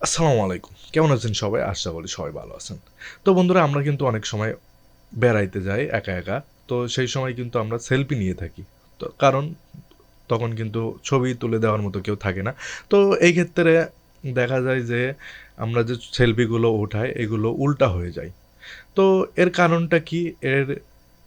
আসসালামু আলাইকুম। কেমন আছেন সবাই? আশা করি সবাই ভালো আছেন। তো বন্ধুরা আমরা কিন্তু অনেক সময় বেড়াইতে যাই একা। তো সেই সময় কিন্তু আমরা সেলফি নিয়ে থাকি। তো কারণ তখন কিন্তু ছবি তুলে দেওয়ার মতো কেউ থাকে না। তো এই ক্ষেত্রে দেখা যায় যে আমরা যে সেলফিগুলো উঠাই এগুলো উল্টা হয়ে যায়। তো এর কারণটা কি?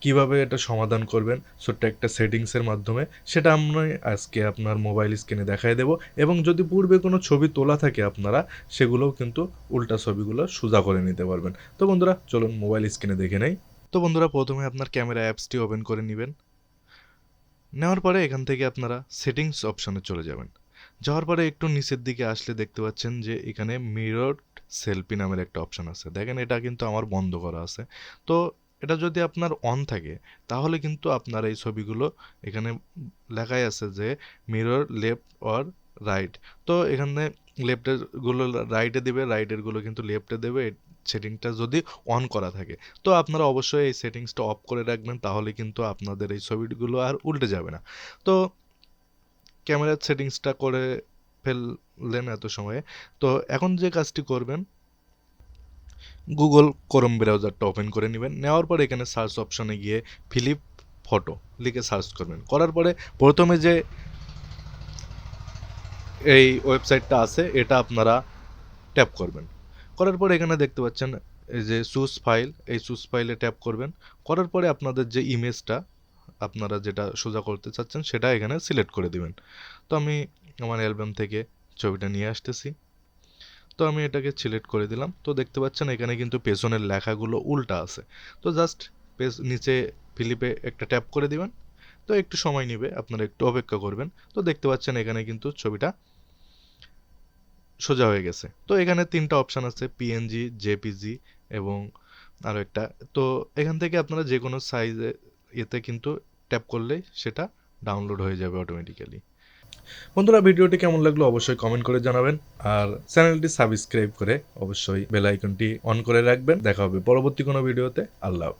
কিভাবে এটা সমাধান করবেন ছোট্ট একটা সেটিংসের মাধ্যমে সেটা আমি আজকে আপনার মোবাইল স্ক্রিনে দেখায় দেব এবং যদি পূর্বে কোনো ছবি তোলা থাকে আপনারা সেগুলোও কিন্তু উল্টা ছবিগুলো সোজা করে নিতে পারবেন। তো বন্ধুরা চলুন মোবাইল স্ক্রিনে দেখে নেই। তো বন্ধুরা প্রথমে আপনার ক্যামেরা অ্যাপসটি ওপেন করে নেবেন। নেওয়ার পরে এখান থেকে আপনারা সেটিংস অপশনে চলে যাবেন। যাওয়ার পরে একটু নিচের দিকে আসলে দেখতে পাচ্ছেন যে এখানে মিরর সেলফি নামের একটা অপশন আছে। দেখেন এটা কিন্তু আমার বন্ধ করা আছে। তো এটা যদি আপনার অন থাকে তাহলে কিন্তু আপনার এই ছবিগুলো এখানে লেখাই আছে যে মিরর লেফট অর রাইট। তো এখানে লেফটের গুলো রাইটে দেবে, রাইটের গুলো কিন্তু লেফটে দেবে। সেটিংটা যদি অন করা থাকে তো আপনারা অবশ্যই এই সেটিংসটা অফ করে রাখবেন, তাহলে কিন্তু আপনাদের এই ছবিগুলো আর উল্টে যাবে না। তো ক্যামেরার সেটিংসটা করে ফেললেন এত সময়ে। তো এখন যে কাজটি করবেন, গুগল ক্রোম ব্রাউজারটা ওপেন করে নেবেন। নেওয়ার পরে এখানে সার্চ অপশনে গিয়ে ফিলিপ ফটো লিখে সার্চ করবেন। করার পরে প্রথমে যে এই ওয়েবসাইটটা আছে এটা আপনারা ট্যাপ করবেন। করার পরে এখানে দেখতে পাচ্ছেন এই যে চুজ ফাইল, এই চুজ ফাইলে ট্যাপ করবেন। করার পরে আপনাদের যে ইমেজটা আপনারা যেটা সোজা করতে চাচ্ছেন সেটা এখানে সিলেক্ট করে দিবেন। তো আমি আমার অ্যালবাম থেকে ছবিটা নিয়ে আসতেছি। তো আমি এটাকে সিলেক্ট করে দিলাম। তো দেখতে পাচ্ছেন এখানে কিন্তু পেছনের লেখাগুলো উল্টা আছে। তো জাস্ট নিচে ফিলিপে একটা ট্যাপ করে দিবেন। তো একটু সময় নেবে, আপনারা একটু অপেক্ষা করবেন। তো দেখতে পাচ্ছেন এখানে কিন্তু ছবিটা সোজা হয়ে গেছে। তো এখানে ৩ টা অপশন আছে পিএনজি, জেপিজি এবং আরো একটা। তো এখান থেকে আপনারা যেকোনো সাইজে এতে কিন্তু ট্যাপ করলেই সেটা ডাউনলোড হয়ে যাবে অটোমেটিক্যালি। বন্ধুরা ভিডিওটি কেমন লাগলো অবশ্যই কমেন্ট করে জানাবেন আর চ্যানেলটি সাবস্ক্রাইব করে অবশ্যই বেল আইকনটি অন করে রাখবেন। দেখা হবে পরবর্তী কোনো ভিডিওতে। আল্লাহ হাফেজ।